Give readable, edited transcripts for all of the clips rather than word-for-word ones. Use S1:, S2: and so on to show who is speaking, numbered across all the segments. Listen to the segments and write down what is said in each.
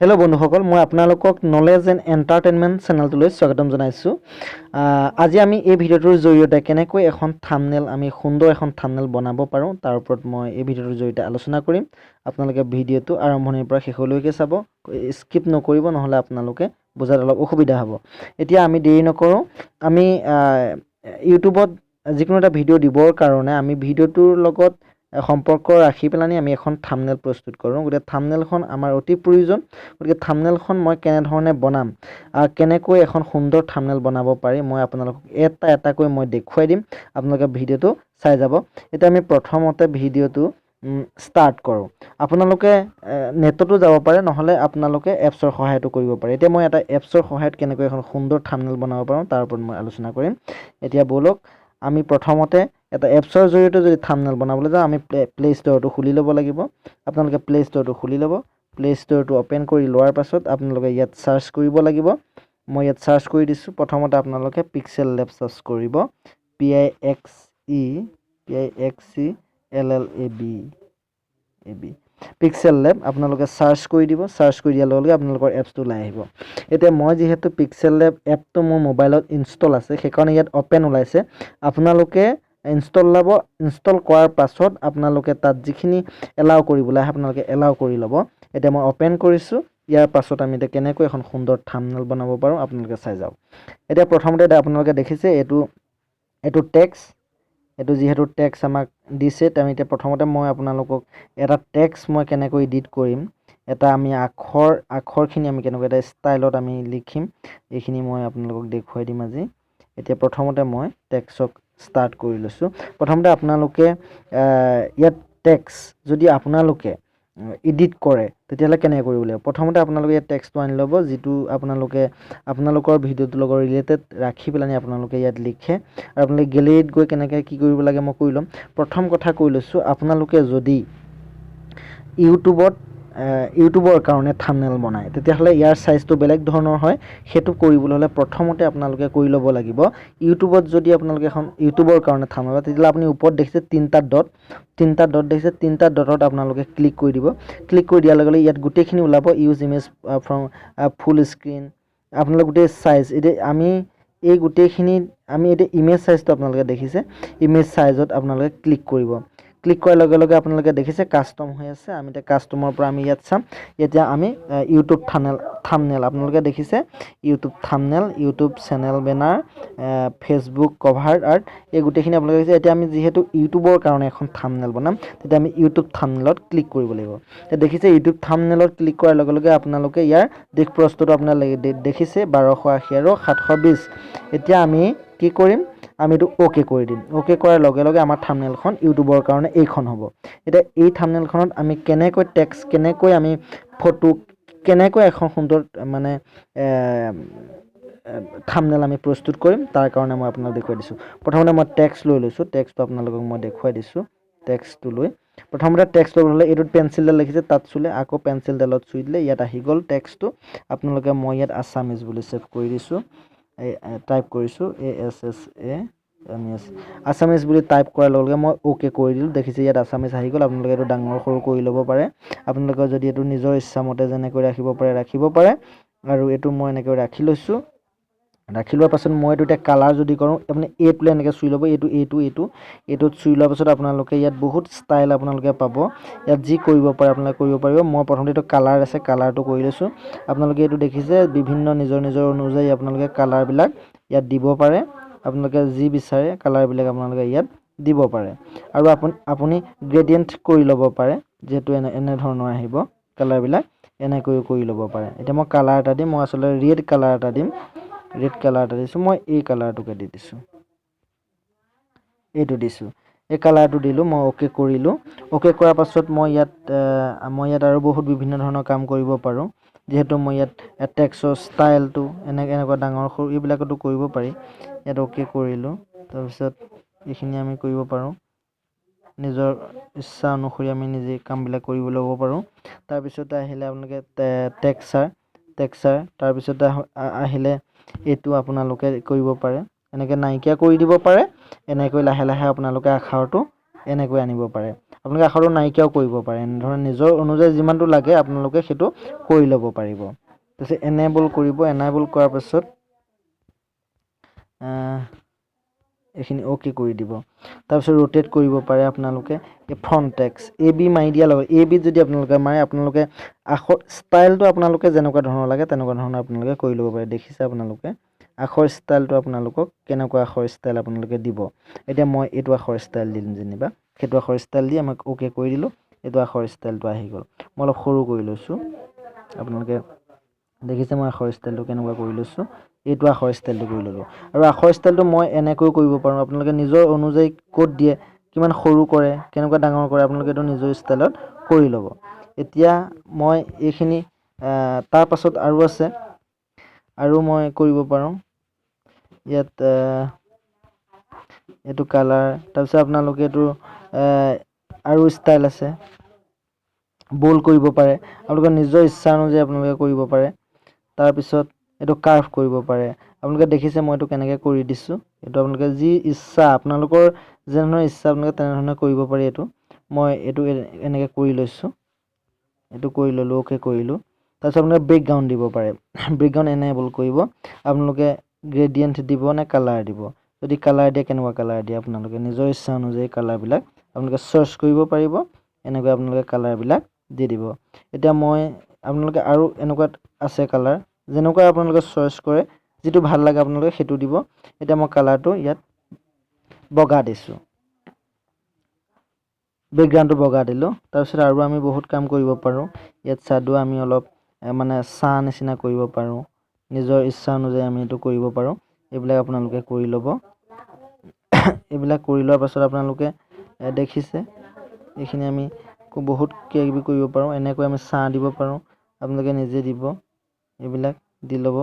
S1: Hello' বন্ধুসকল, মই আপোনালোকক নলেজ এণ্ড এণ্টাৰটেইনমেণ্ট চেনেলটোলৈ স্বাগতম জনাইছোঁ। আজি আমি এই ভিডিঅ'টোৰ জৰিয়তে কেনেকৈ এখন থাম্বনেল আমি সুন্দৰ এখন থাম্বনেল বনাব পাৰোঁ তাৰ ওপৰত মই এই ভিডিঅ'টোৰ জৰিয়তে আলোচনা কৰিম। আপোনালোকে ভিডিঅ'টো আৰম্ভণিৰ পৰা শেষলৈকে চাব, স্কিপ নকৰিব, নহ'লে আপোনালোকে বুজাত অলপ অসুবিধা হ'ব। এতিয়া আমি দেৰি নকৰোঁ, আমি ইউটিউবত যিকোনো এটা ভিডিঅ' দিবৰ কাৰণে আমি ভিডিঅ'টোৰ লগত সম্পৰ্ক ৰাখি পেলাই আমি এখন থাম্বনেল প্ৰস্তুত কৰোঁ। গতিকে থাম্বনেলখন আমাৰ অতি প্ৰয়োজন। গতিকে থাম্বনেলখন মই কেনেধৰণে বনাম, কেনেকৈ এখন সুন্দৰ থাম্বনেল বনাব পাৰি, মই আপোনালোকক এটাকৈ মই দেখুৱাই দিম। আপোনালোকে ভিডিঅ'টো চাই যাব। এতিয়া আমি প্ৰথমতে ভিডিঅ'টো ষ্টাৰ্ট কৰোঁ। আপোনালোকে নেটতো যাব পাৰে, নহ'লে আপোনালোকে এপছৰ সহায়তো কৰিব পাৰে। এতিয়া মই এটা এপছৰ সহায়ত কেনেকৈ এখন সুন্দৰ থাম্বনেল বনাব পাৰোঁ তাৰ ওপৰত মই আলোচনা কৰিম। এতিয়া ব'লক আমি প্ৰথমতে এটা এপছৰ জৰিয়তে যদি থাম্বনেল বনাবলৈ যাওঁ, আমি প্লে ষ্ট'ৰটো খুলি ল'ব লাগিব। আপোনালোকে প্লে ষ্ট'ৰটো খুলি ল'ব। প্লে ষ্ট'ৰটো অ'পেন কৰি লোৱাৰ পাছত আপোনালোকে ইয়াত চাৰ্চ কৰিব লাগিব। মই ইয়াত চাৰ্চ কৰি দিছোঁ। প্ৰথমতে আপোনালোকে পিক্সেল লেব চাৰ্চ কৰিব, PIXELLAB পিক্সেল লেব আপোনালোকে চাৰ্চ কৰি দিব। চাৰ্চ কৰি দিয়াৰ লগে লগে আপোনালোকৰ এপছটো ওলাই আহিব। এতিয়া মই যিহেতু পিক্সেল লেব এপটো মোৰ মোবাইলত ইনষ্টল আছে, সেইকাৰণে ইয়াত অ'পেন ওলাইছে। আপোনালোকে ইনষ্টল কৰাৰ পাছত আপোনালোকে তাত যিখিনি এলাউ কৰিবলৈ আহে আপোনালোকে এলাউ কৰি ল'ব। এতিয়া মই অ'পেন কৰিছোঁ। ইয়াৰ পাছত আমি এতিয়া কেনেকৈ এখন সুন্দৰ থাম্বনেল বনাব পাৰোঁ আপোনালোকে চাই যাওক। এতিয়া প্ৰথমতে আপোনালোকে দেখিছে এইটো টেক্স। এইটো যিহেতু টেক্স আমাক দিছে, এতিয়া প্ৰথমতে মই আপোনালোকক এটা টেক্স মই কেনেকৈ এডিট কৰিম, এটা আমি আখৰখিনি আমি কেনেকৈ এটা ষ্টাইলত আমি লিখিম, এইখিনি মই আপোনালোকক দেখুৱাই দিম আজি। এতিয়া প্ৰথমতে মই টেক্সক ষ্টাৰ্ট কৰি লৈছোঁ। প্ৰথমতে আপোনালোকে ইয়াত টেক্স যদি আপোনালোকে এডিট কৰে তেতিয়াহ'লে কেনেকৈ কৰিব লাগিব। প্ৰথমতে আপোনালোকে ইয়াত টেক্সটো আনি ল'ব, যিটো আপোনালোকৰ ভিডিঅ'টোৰ লগত ৰিলেটেড ৰাখি পেলাই আপোনালোকে ইয়াত লিখে। আৰু আপোনালোকে গেলেৰীত গৈ কেনেকৈ কি কৰিব লাগে মই কৈ ল'ম। প্ৰথম কথা কৈ লৈছোঁ, আপোনালোকে যদি ইউটিউবৰ কাৰণে থাম্বনেল বনায় তেতিয়াহ'লে ইয়াৰ চাইজটো বেলেগ ধৰণৰ হয়। সেইটো কৰিবলৈ হ'লে প্ৰথমতে আপোনালোকে কৰি ল'ব লাগিব, ইউটিউবত যদি আপোনালোকে এখন ইউটিউবৰ কাৰণে থাম্বনেল বনায় তেতিয়াহ'লে আপুনি ওপৰত দেখিছে তিনিটা ডট দেখিছে, তিনিটা ডটত আপোনালোকে ক্লিক কৰি দিব। ক্লিক কৰি দিয়াৰ লগে লগে ইয়াত গোটেইখিনি ওলাব, use image from full screen, আপোনালোকে গোটেই চাইজ। এতিয়া আমি এই গোটেইখিনি এতিয়া ইমেজ চাইজটো আপোনালোকে দেখিছে, ইমেজ চাইজত আপোনালোকে ক্লিক কৰিব। ক্লিক কৰাৰ লগে লগে আপোনালোকে দেখিছে কাষ্টম হৈ আছে। আমি এতিয়া কাষ্টমৰ পৰা আমি ইয়াত চাম। এতিয়া আমি ইউটিউব থাম্বনেল আপোনালোকে দেখিছে, YouTube thumbnail, YouTube channel banner, Facebook cover art, এই গোটেইখিনি আপোনালোকে দেখিছে। এতিয়া আমি যিহেতু ইউটিউবৰ কাৰণে এখন থাম্বনেল বনাম, তেতিয়া আমি ইউটিউব থাম্বনেলত ক্লিক কৰিব লাগিব। এতিয়া দেখিছে ইউটিউব থাম্বনেলত ক্লিক কৰাৰ লগে লগে আপোনালোকে ইয়াৰ দিশপ্ৰস্থটো আপোনালোকে দেখিছে 1280 আৰু 720। এতিয়া আমি কি কৰিম, আমি এইটো অ'কে কৰি দিম। অ'কে কৰাৰ লগে লগে আমাৰ থাম্বনেলখন ইউটিউবৰ কাৰণে এইখন হ'ব। এতিয়া এই থাম্বনেলখনত আমি কেনেকৈ টেক্সট, কেনেকৈ আমি ফটো, কেনেকৈ এখন সুন্দৰ মানে থাম্বনেল আমি প্ৰস্তুত কৰিম তাৰ কাৰণে মই আপোনালোকক দেখুৱাই দিছোঁ। প্ৰথমতে মই টেক্সট লৈ লৈছোঁ। টেক্সটটো আপোনালোকক মই দেখুৱাই দিছোঁ। টেক্সটটো লৈ প্ৰথমতে টেক্সট ল'বলৈ হ'লে এইটোত পেঞ্চিলডাল লিখিছে তাত চুলে আকৌ পেঞ্চিলডালত চুই দিলে ইয়াত আহি গ'ল টেক্সটটো। আপোনালোকে মই ইয়াত আছামিজ বুলি ছেভ কৰি দিছোঁ, টাইপ কৰিছোঁ আছামিজ বুলি টাইপ কৰাৰ লগে লগে মই অ'কে কৰি দিলোঁ। দেখিছে ইয়াত আছামিজ আহি গ'ল। আপোনালোকে এইটো ডাঙৰ সৰু কৰি ল'ব পাৰে। আপোনালোকে যদি এইটো নিজৰ ইচ্ছামতে যেনেকৈ ৰাখিব পাৰে। আৰু এইটো মই এনেকৈ ৰাখি লৈছোঁ। ৰাখি লোৱাৰ পাছত মই এইটো এতিয়া কালাৰ যদি কৰোঁ, আপুনি এইটোলৈ এনেকৈ চুই ল'ব, এইটোত চুই লোৱাৰ পাছত আপোনালোকে ইয়াত বহুত ষ্টাইল আপোনালোকে পাব। ইয়াত যি কৰিব পাৰে আপোনালোকে কৰিব পাৰিব। মই প্ৰথমতে এইটো কালাৰ আছে, কালাৰটো কৰি লৈছোঁ। আপোনালোকে এইটো দেখিছে বিভিন্ন নিজৰ অনুযায়ী আপোনালোকে কালাৰবিলাক ইয়াত দিব পাৰে। আপোনালোকে যি বিচাৰে কালাৰবিলাক আপোনালোকে ইয়াত দিব পাৰে। আৰু আপুনি গ্ৰেডিয়েণ্ট কৰি ল'ব পাৰে, যিহেতু এনেধৰণৰ আহিব কালাৰবিলাক, এনেকৈও কৰি ল'ব পাৰে। এতিয়া মই কালাৰ এটা দিম, মই আচলতে ৰেড কালাৰ এটা দিছোঁ। মই এই কালাৰটোকে দি দিছোঁ, এইটো দিছোঁ, এই কালাৰটো দিলোঁ। মই অ'কে কৰিলোঁ। অ'কে কৰাৰ পাছত মই ইয়াত আৰু বহুত বিভিন্ন ধৰণৰ কাম কৰিব পাৰোঁ। যিহেতু মই ইয়াত টেক্সটৰ ষ্টাইলটো এনেকুৱা ডাঙৰ সৰু এইবিলাকতো কৰিব পাৰি। ইয়াত অ'কে কৰিলোঁ। তাৰপিছত এইখিনি আমি কৰিব পাৰোঁ, নিজৰ ইচ্ছা অনুসৰি আমি নিজে কামবিলাক কৰিব ল'ব পাৰোঁ। তাৰপিছতে আহিলে আপোনালোকে টেক্সাৰ, তাৰপিছতে আহিলে এইটো আপোনালোকে কৰিব পাৰে, এনেকৈ নাইকিয়া কৰি দিব পাৰে। এনেকৈ লাহে লাহে আপোনালোকে আখৰটো এনেকৈ আনিব পাৰে। আপোনালোকে আখৰটো নাইকিয়াও কৰিব পাৰে। এনেধৰণে নিজৰ অনুযায়ী যিমানটো লাগে আপোনালোকে সেইটো কৰি ল'ব পাৰিব। তাৰপিছত এনেবল কৰিব। এনেবল কৰাৰ পাছত এইখিনি অ'কে কৰি দিব। তাৰপিছত ৰোটেট কৰিব পাৰে আপোনালোকে। এই ফ্ৰণ্ট টেক্স AB মাৰি দিয়াৰ লগত AB যদি আপোনালোকে মাৰে আপোনালোকে আখৰ ষ্টাইলটো আপোনালোকে যেনেকুৱা ধৰণৰ লাগে তেনেকুৱা ধৰণৰ আপোনালোকে কৰি ল'ব পাৰে। দেখিছে আপোনালোকে আখৰ ষ্টাইলটো আপোনালোকক কেনেকুৱা আখৰ ষ্টাইল আপোনালোকে দিব। এতিয়া মই এইটো আখৰ ষ্টাইল দিম যেনিবা, সেইটো আখৰ ষ্টাইল দি আমাক অ'কে কৰি দিলোঁ। এইটো আখৰ ষ্টাইলটো আহি গ'ল। মই অলপ সৰু কৰি লৈছোঁ। আপোনালোকে দেখিছে মই আখৰ ষ্টাইলটো কেনেকুৱা কৰি লৈছোঁ। এইটো আখৰ ষ্টাইলটো কৰি ল'লোঁ। আৰু আখৰ ষ্টাইলটো মই এনেকৈ কৰিব পাৰোঁ। আপোনালোকে নিজৰ অনুযায়ী ক'ত দিয়ে, কিমান সৰু কৰে, কেনেকুৱা ডাঙৰ কৰে আপোনালোকে এইটো নিজৰ ষ্টাইলত কৰি ল'ব। এতিয়া মই এইখিনি তাৰ পাছত আৰু আছে, আৰু মই কৰিব পাৰোঁ ইয়াত এইটো কালাৰ। তাৰপিছত আপোনালোকে এইটো আৰু ষ্টাইল আছে, বল্ড কৰিব পাৰে। আপোনালোকে নিজৰ ইচ্ছা অনুযায়ী আপোনালোকে কৰিব পাৰে। তাৰপিছত এইটো কাৰ্ভ কৰিব পাৰে। আপোনালোকে দেখিছে মই এইটো কেনেকৈ কৰি দিছোঁ। এইটো আপোনালোকে যি ইচ্ছা আপোনালোকৰ যেনেধৰণৰ ইচ্ছা আপোনালোকে তেনেধৰণে কৰিব পাৰি। এইটো মই এইটো এনেকৈ কৰি লৈছোঁ। এইটো কৰি ল'লোঁ, অ'কে কৰিলোঁ। তাৰপিছত আপোনালোকে বেকগ্ৰাউণ্ড দিব পাৰে। বেকগ্ৰাউণ্ড এনেবল কৰিব। আপোনালোকে গ্ৰেডিয়েণ্ট দিব নে কালাৰ দিব। যদি কালাৰ দিয়ে কেনেকুৱা কালাৰ দিয়ে আপোনালোকে নিজৰ ইচ্ছা অনুযায়ী কালাৰবিলাক আপোনালোকে চইচ কৰিব পাৰিব। এনেকৈ আপোনালোকে কালাৰবিলাক দি দিব। এতিয়া মই আপোনালোকে আৰু এনেকুৱাত আছে কালাৰ, যেনেকুৱা আপোনালোকে চইচ কৰে, যিটো ভাল লাগে আপোনালোকে সেইটো দিব। এতিয়া মই কালাৰটো ইয়াত বগা দিছোঁ, বেকগ্ৰাউণ্ডটো বগা দিলোঁ। তাৰপিছত আৰু আমি বহুত কাম কৰিব পাৰোঁ। ইয়াত শ্বাডো আমি অলপ মানে ছাঁ নিচিনা কৰিব পাৰোঁ। নিজৰ ইচ্ছা অনুযায়ী আমি এইটো কৰিব পাৰোঁ। এইবিলাক আপোনালোকে কৰি ল'ব। এইবিলাক কৰি লোৱাৰ পাছত আপোনালোকে দেখিছে এইখিনি আমি বহুত কিবা কিবি কৰিব পাৰোঁ। এনেকৈ আমি ছাঁ দিব পাৰোঁ। আপোনালোকে নিজে দিব। এইবিলাক দি ল'ব,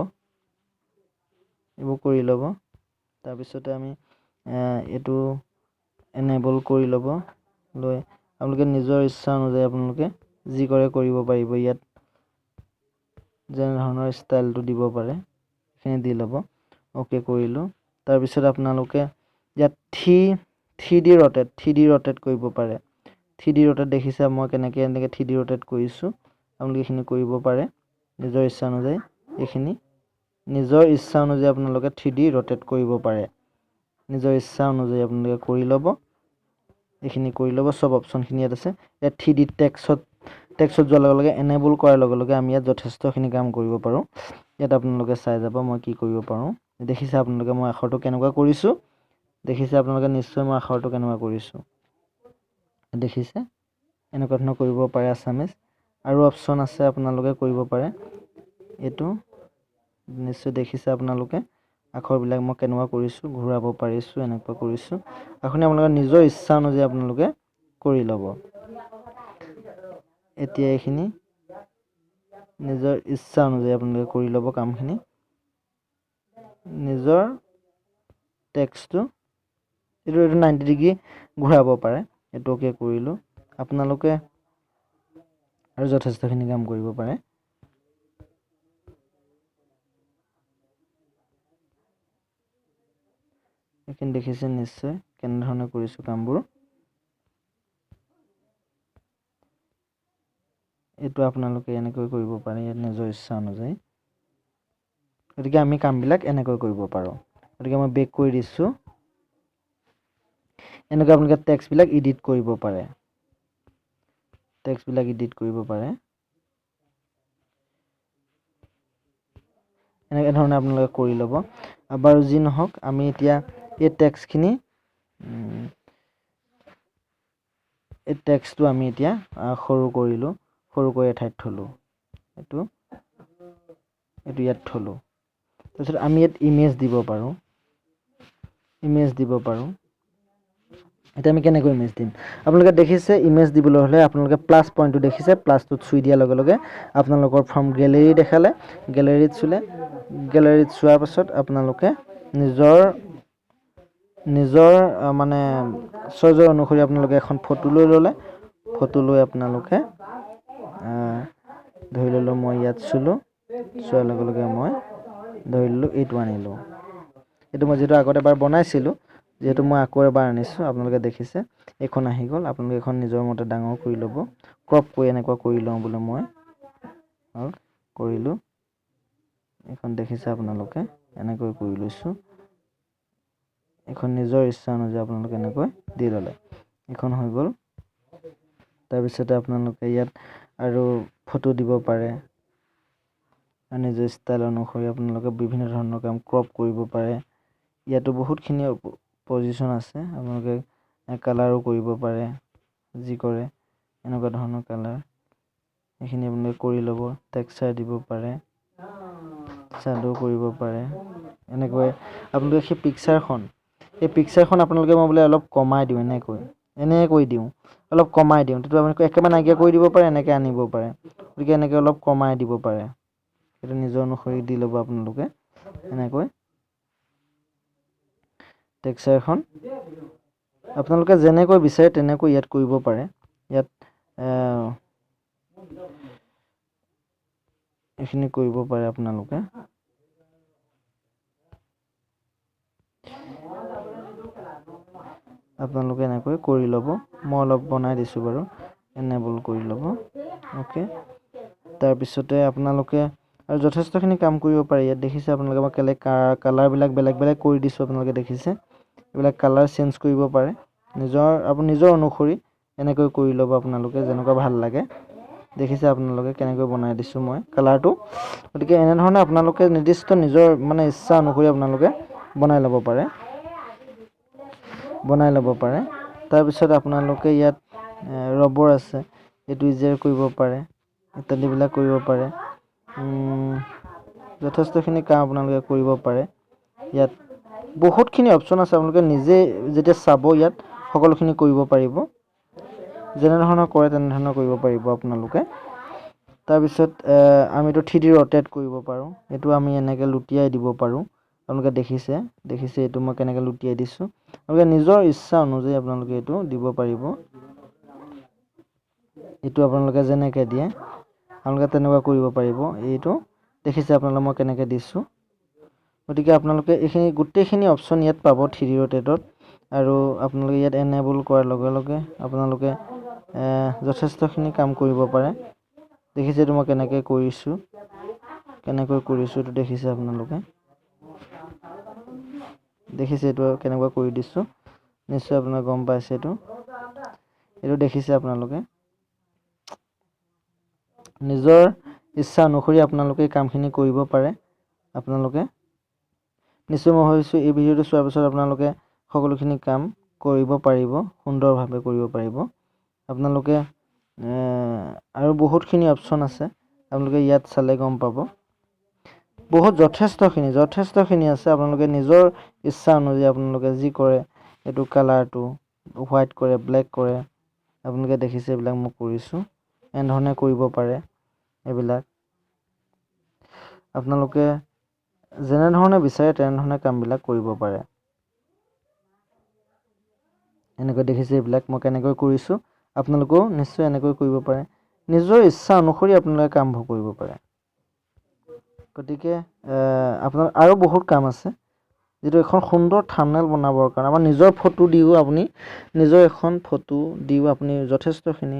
S1: এইবোৰ কৰি ল'ব। তাৰপিছতে আমি এইটো এনেবল কৰি ল'ব। লৈ আপোনালোকে নিজৰ ইচ্ছা অনুযায়ী আপোনালোকে যি কৰে কৰিব পাৰিব। ইয়াত যেনেধৰণৰ ষ্টাইলটো দিব পাৰে সেইখিনি দি ল'ব। অ'কে কৰিলোঁ। তাৰপিছত আপোনালোকে ইয়াত 3D ৰোটেট কৰিব পাৰে। 3D ৰোটেট দেখিছে মই কেনেকৈ এনেকৈ 3D ৰোটেট কৰিছোঁ। আপোনালোকে এইখিনি কৰিব পাৰে নিজৰ ইচ্ছা অনুযায়ী। এইখিনি নিজৰ ইচ্ছা অনুযায়ী আপোনালোকে 3D ৰোটেট কৰিব পাৰে। নিজৰ ইচ্ছা অনুযায়ী আপোনালোকে কৰি ল'ব। এইখিনি কৰি ল'ব। চব অপশ্যনখিনি ইয়াত আছে। ইয়াত 3D টেক্সত যোৱাৰ লগে লগে এনেবল কৰাৰ লগে লগে আমি ইয়াত যথেষ্টখিনি কাম কৰিব পাৰোঁ। ইয়াত আপোনালোকে চাই যাব মই কি কৰিব পাৰোঁ। দেখিছে আপোনালোকে মই আখৰটো কেনেকুৱা কৰিছোঁ। দেখিছে আপোনালোকে নিশ্চয় মই আখৰটো কেনেকুৱা কৰিছোঁ। দেখিছে এনেকুৱা ধৰণৰ কৰিব পাৰে আছামিজ। আৰু অপশ্যন আছে আপোনালোকে কৰিব পাৰে। এইটো নিশ্চয় দেখিছে আপোনালোকে আখৰবিলাক মই কেনেকুৱা কৰিছোঁ, ঘূৰাব পাৰিছোঁ, এনেকুৱা কৰিছোঁ। আপুনি আপোনালোকৰ নিজৰ ইচ্ছা অনুযায়ী আপোনালোকে কৰি ল'ব। এতিয়া এইখিনি নিজৰ ইচ্ছা অনুযায়ী আপোনালোকে কৰি ল'ব কামখিনি। নিজৰ টেক্সটো এইটো 90 ডিগ্ৰী ঘূৰাব পাৰে। এইটো অ'কে কৰিলোঁ। আপোনালোকে আৰু যথেষ্টখিনি কাম কৰিব পাৰে। এইখিনি দেখিছে নিশ্চয় কেনেধৰণে কৰিছোঁ কামবোৰ। এইটো আপোনালোকে এনেকৈ কৰিব পাৰে ইয়াত নিজৰ ইচ্ছা অনুযায়ী। গতিকে আমি কামবিলাক এনেকৈ কৰিব পাৰোঁ। গতিকে মই বেক কৰি দিছোঁ। এনেকৈ আপোনালোকে টেক্সটবিলাক এডিট কৰিব পাৰে। টেক্সটবিলাক এডিট কৰিব পাৰে। এনেকৈ ধৰণে আপোনালোকে কৰি ল'ব। বাৰু যি নহওক আমি এতিয়া এই টেক্সটখিনি এই টেক্সটটো আমি এতিয়া সৰু কৰিলোঁ, সৰু কৰি এঠাইত থলোঁ। এইটো ইয়াত থলোঁ। তাৰপিছত আমি ইয়াত ইমেজ দিব পাৰোঁ। এতিয়া আমি কেনেকৈ ইমেজ দিম। আপোনালোকে দেখিছে ইমেজ দিবলৈ হ'লে আপোনালোকে প্লাছ পইণ্টটো দেখিছে, প্লাছটোত চুই দিয়াৰ লগে লগে আপোনালোকৰ ফ্ৰম গেলেৰী দেখালে। গেলেৰীত চুলে। গেলেৰীত চোৱাৰ পাছত আপোনালোকে নিজৰ মানে চইজৰ অনুসৰি আপোনালোকে এখন ফটো লৈ ল'লে। ফটো লৈ আপোনালোকে ধৰি ল'লোঁ মই ইয়াত চুলোঁ। চোৱাৰ লগে লগে মই ধৰি ল'লোঁ এইটো আনিলোঁ। এইটো মই যিহেতু আগতে এবাৰ বনাইছিলোঁ যেহেতু মই আকৌ এবাৰ আনিছোঁ, আপোনালোকে দেখিছে এইখন আহি গ'ল। আপোনালোকে এখন নিজৰ মতে ডাঙৰ কৰি ল'ব, ক্ৰপ কৰি এনেকুৱা কৰি লওঁ বোলে মই আৰু কৰিলোঁ। এইখন দেখিছে আপোনালোকে এনেকৈ কৰি লৈছোঁ। এখন নিজৰ ইচ্ছা অনুযায়ী আপোনালোকে এনেকৈ দি ল'লে, এইখন হৈ গ'ল। তাৰপিছতে আপোনালোকে ইয়াত আৰু ফটো দিব পাৰে, আৰু নিজৰ ষ্টাইল অনুসৰি আপোনালোকে বিভিন্ন ধৰণৰ কাম ক্ৰপ কৰিব পাৰে। ইয়াতো বহুতখিনি পজিশ্যন আছে, আপোনালোকে কালাৰো কৰিব পাৰে, যি কৰে এনেকুৱা ধৰণৰ কালাৰ এইখিনি আপোনালোকে কৰি ল'ব। টেক্সচাৰ দিব পাৰে, শ্বেডো কৰিব পাৰে। এনেকৈ আপোনালোকে সেই পিকচাৰখন আপোনালোকে মই বোলে অলপ কমাই দিওঁ, এনেকৈ দিওঁ, অলপ কমাই দিওঁ, তেতিয়া আপোনালোকে একেবাৰে নাইকিয়া কৰি দিব পাৰে, এনেকৈ আনিব পাৰে। গতিকে এনেকৈ অলপ কমাই দিব পাৰে, সেইটো নিজৰ অনুসৰি দি ল'ব আপোনালোকে। এনেকৈ টেক্সচাৰখন আপোনালোকে যেনেকৈ বিচাৰে তেনেকৈ ইয়াত কৰিব পাৰে। ইয়াত এইখিনি কৰিব পাৰে আপোনালোকে। এনেকৈ কৰি ল'ব। মই অলপ বনাই দিছোঁ বাৰু, এনেবল কৰি ল'ব। অ'কে, তাৰপিছতে আপোনালোকে আৰু যথেষ্টখিনি কাম কৰিব পাৰে। ইয়াত দেখিছে আপোনালোকে মই কালাৰবিলাক বেলেগ বেলেগ কৰি দিছোঁ, আপোনালোকে দেখিছে। এইবিলাক কালাৰ চেঞ্জ কৰিব পাৰে নিজৰ অনুসৰি, এনেকৈ কৰি ল'ব আপোনালোকে যেনেকুৱা ভাল লাগে। দেখিছে আপোনালোকে কেনেকৈ বনাই দিছোঁ মই কালাৰটো। গতিকে এনেধৰণে আপোনালোকে নিৰ্দিষ্ট নিজৰ মানে ইচ্ছা অনুসৰি আপোনালোকে বনাই ল'ব পাৰে। তাৰপিছত আপোনালোকে ইয়াত ৰবৰ আছে, এইটো ইজিয়াৰ কৰিব পাৰে, ইত্যাদিবিলাক কৰিব পাৰে। যথেষ্টখিনি কাম আপোনালোকে কৰিব পাৰে। ইয়াত বহুতখিনি অপশ্যন আছে, আপোনালোকে নিজে যেতিয়া চাব ইয়াত সকলোখিনি কৰিব পাৰিব। যেনেধৰণৰ কৰে তেনেধৰণৰ কৰিব পাৰিব আপোনালোকে। তাৰপিছত আমিতো 3D ৰটেট কৰিব পাৰোঁ, এইটো আমি এনেকৈ লুটিয়াই দিব পাৰোঁ। আপোনালোকে দেখিছে এইটো মই কেনেকৈ লুটিয়াই দিছোঁ। আপোনালোকে নিজৰ ইচ্ছা অনুযায়ী আপোনালোকে এইটো দিব পাৰিব। এইটো আপোনালোকে যেনেকৈ দিয়ে আপোনালোকে তেনেকুৱা কৰিব পাৰিব। এইটো দেখিছে আপোনালোকে মই কেনেকৈ দিছোঁ। গতিকে আপোনালোকে এইখিনি গোটেইখিনি অপশ্যন ইয়াত পাব 3D ৰটেটত। আৰু আপোনালোকে ইয়াত এনেবল কৰাৰ লগে লগে আপোনালোকে যথেষ্টখিনি কাম কৰিব পাৰে। দেখিছে এইটো মই কেনেকৈ কৰিছোঁ এইটো দেখিছে আপোনালোকে। দেখিছে এইটো কেনেকুৱা কৰি দিছোঁ, নিশ্চয় আপোনালোকে গম পাইছে। এইটো দেখিছে আপোনালোকে। নিজৰ ইচ্ছা অনুসৰি আপোনালোকে এই কামখিনি কৰিব পাৰে। আপোনালোকে নিশ্চয় মই ভাবিছোঁ এই ভিডিঅ'টো চোৱাৰ পিছত আপোনালোকে সকলোখিনি কাম কৰিব পাৰিব, সুন্দৰভাৱে কৰিব পাৰিব। আপোনালোকে আৰু বহুতখিনি অপশ্যন আছে, আপোনালোকে ইয়াত চালে গম পাব। যথেষ্টখিনি আছে। আপোনালোকে নিজৰ ইচ্ছা অনুযায়ী আপোনালোকে যি কৰে, এইটো কালাৰটো হোৱাইট কৰে, ব্লেক কৰে, আপোনালোকে দেখিছে এইবিলাক মই কৰিছোঁ। এনেধৰণে কৰিব পাৰে। এইবিলাক আপোনালোকে যেনেধৰণে বিচাৰে তেনেধৰণে কামবিলাক কৰিব পাৰে। এনেকৈ দেখিছে এইবিলাক মই কেনেকৈ কৰিছোঁ, আপোনালোকেও নিশ্চয় এনেকৈ কৰিব পাৰে। নিজৰ ইচ্ছা অনুসৰি আপোনালোকে কামবোৰ কৰিব পাৰে। গতিকে আপোনাৰ আৰু বহুত কাম আছে, যিটো এখন সুন্দৰ থাম্বনেইল বনাবৰ কাৰণে আমাৰ নিজৰ ফটো দিও আপুনি যথেষ্টখিনি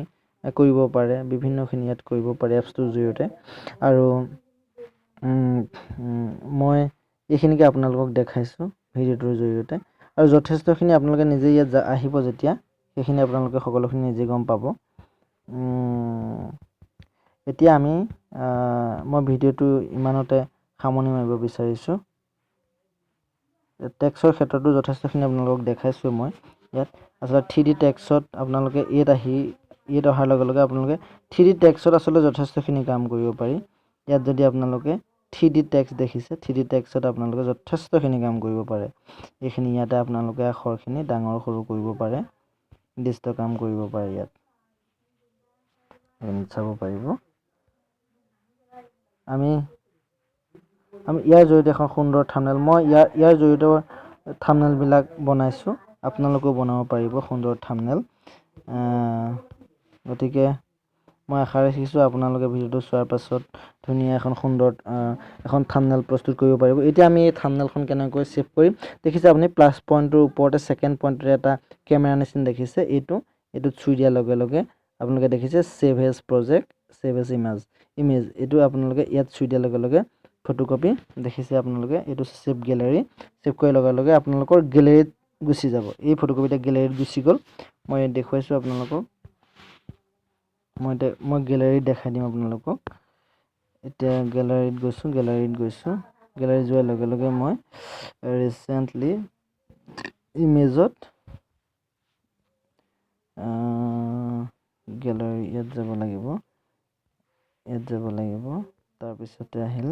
S1: কৰিব পাৰে। বিভিন্নখিনি ইয়াত কৰিব পাৰে এপছটোৰ জৰিয়তে। আৰু মই এইখিনিকে আপোনালোকক দেখাইছোঁ ভিডিঅ'টোৰ জৰিয়তে। আৰু যথেষ্টখিনি আপোনালোকে নিজে ইয়াত আহিব যেতিয়া, সেইখিনি আপোনালোকে সকলোখিনি নিজে গম পাব। এতিয়া মই ভিডিঅ'টো ইমানতে সামৰণি মাৰিব বিচাৰিছোঁ। টেক্সৰ ক্ষেত্ৰতো যথেষ্টখিনি আপোনালোকক দেখাইছোঁ মই ইয়াত। আচলতে 3D টেক্সত আপোনালোকে ইয়াত অহাৰ লগে লগে আপোনালোকে 3D টেক্সত আচলতে যথেষ্টখিনি কাম কৰিব পাৰি। ইয়াত যদি আপোনালোকে 3D টেক্সট দেখিছে, 3D টেক্সত আপোনালোকে যথেষ্টখিনি কাম কৰিব পাৰে। এইখিনি ইয়াতে আপোনালোকে আখৰখিনি ডাঙৰ সৰু কৰিব পাৰে, নিৰ্দিষ্ট কাম কৰিব পাৰে। ইয়াত চাব পাৰিব। আমি ইয়াৰ জৰিয়তে এখন সুন্দৰ থাম্বনেইল, মই ইয়াৰ জৰিয়তে থাম্বনেইলবিলাক বনাইছোঁ। আপোনালোকেও বনাব পাৰিব সুন্দৰ থাম্বনেইল। গতিকে মই আশা ৰাখিছোঁ আপোনালোকে ভিডিঅ'টো চোৱাৰ পাছত ধুনীয়া এখন সুন্দৰ এখন থাম্বনেল প্ৰস্তুত কৰিব পাৰিব। এতিয়া আমি এই থাম্বনেলখন কেনেকৈ ছেভ কৰিম দেখিছে আপুনি প্লাছ পইণ্টটোৰ ওপৰতে ছেকেণ্ড পইণ্টটোৰে এটা কেমেৰা নিচিনা দেখিছে এইটোত চুই দিয়াৰ লগে লগে আপোনালোকে দেখিছে save as project save as image এইটো আপোনালোকে ইয়াত চুই দিয়াৰ লগে লগে ফটোকপি দেখিছে আপোনালোকে এইটো ছেভ গেলাৰী ছেভ কৰাৰ লগে লগে আপোনালোকৰ গেলাৰীত গুচি যাব। এই ফটোকপিটা গেলাৰীত গুচি গ'ল। মই দেখুৱাইছোঁ আপোনালোকক মই গেলাৰীত দেখাই দিম আপোনালোকক। এতিয়া গেলাৰীত গৈছোঁ গেলাৰীত যোৱাৰ লগে লগে মই ৰিচেণ্টলি ইমেজত গেলাৰী ইয়াত যাব লাগিব তাৰপিছতে আহিল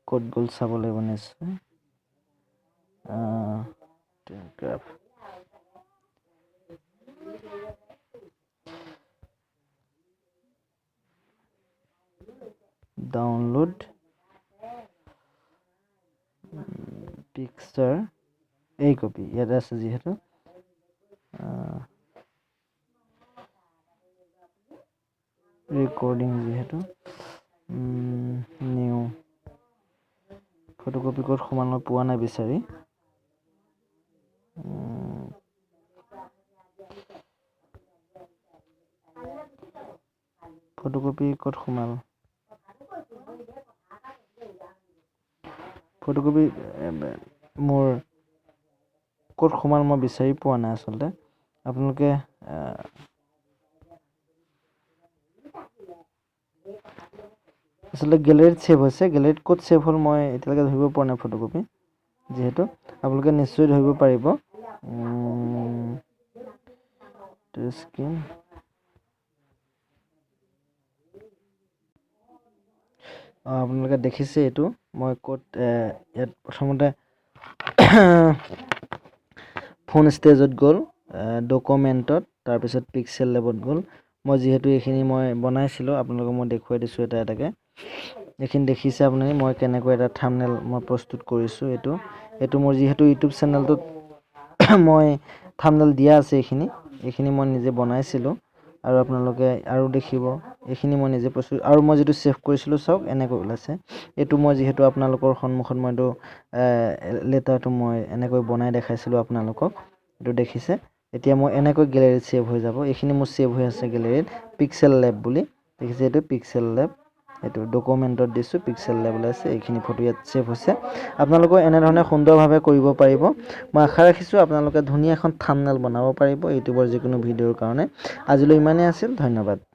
S1: ক'ত গ'ল চাব লাগিব নিশ্চয় ডাউনলোড পিকচাৰ এই কপি ইয়াতে আছে যিহেতু ৰেকৰ্ডিং যিহেতু নিউ ফটোকপি ক'ত সমান মই পোৱা নাই বিচাৰি ফটোকপি ক'ত সোমাল ফটোকপি মোৰ ক'ত সোমাল মই বিচাৰি পোৱা নাই আচলতে আপোনালোকে আচলতে গেলাৰীত ছেভ হৈছে গেলাৰীত ক'ত ছেভ হ'ল মই এতিয়ালৈকে ধৰিব পৰা নাই ফটোকপি যিহেতু আপোনালোকে নিশ্চয় ধৰিব পাৰিব স্ক্ৰীন আপোনালোকে দেখিছে এইটো মই ক'ত ইয়াত প্ৰথমতে ফোন ষ্টেজত গ'ল ডকুমেণ্টত তাৰপিছত পিক্সেল লেবত গ'ল মই যিহেতু এইখিনি মই বনাইছিলোঁ আপোনালোকক মই দেখুৱাই দিছোঁ এটা এটাকৈ এইখিনি দেখিছে আপুনি মই কেনেকৈ এটা থাম্বনেল মই প্ৰস্তুত কৰিছোঁ এইটো মোৰ যিহেতু ইউটিউব চেনেলটোত মই থাম্বনেল দিয়া আছে এইখিনি মই নিজে বনাইছিলোঁ আৰু আপোনালোকে আৰু দেখিব এইখিনি মই নিজে প্ৰস্তুত আৰু মই যিটো ছেভ কৰিছিলোঁ চাওক এনেকৈ ওলাইছে এইটো মই যিহেতু আপোনালোকৰ সন্মুখত মই এইটো লেটাৰটো মই এনেকৈ বনাই দেখাইছিলোঁ আপোনালোকক এইটো দেখিছে এতিয়া মই এনেকৈ গেলাৰীত ছেভ হৈ যাব এইখিনি মোৰ ছেভ হৈ আছে গেলাৰীত পিক্সেল লেব বুলি দেখিছে এইটো পিক্সেল লেব এইটো ডকুমেণ্টত দিছোঁ পিক্সেল লেব ওলাইছে এইখিনি ফটো ইয়াত ছেভ হৈছে আপোনালোকে এনেধৰণে সুন্দৰভাৱে কৰিব পাৰিব মই আশা ৰাখিছোঁ আপোনালোকে ধুনীয়া এখন থাম্বনেল বনাব পাৰিব ইউটিউবৰ যিকোনো ভিডিঅ'ৰ কাৰণে আজিলৈ ইমানেই আছিল ধন্যবাদ।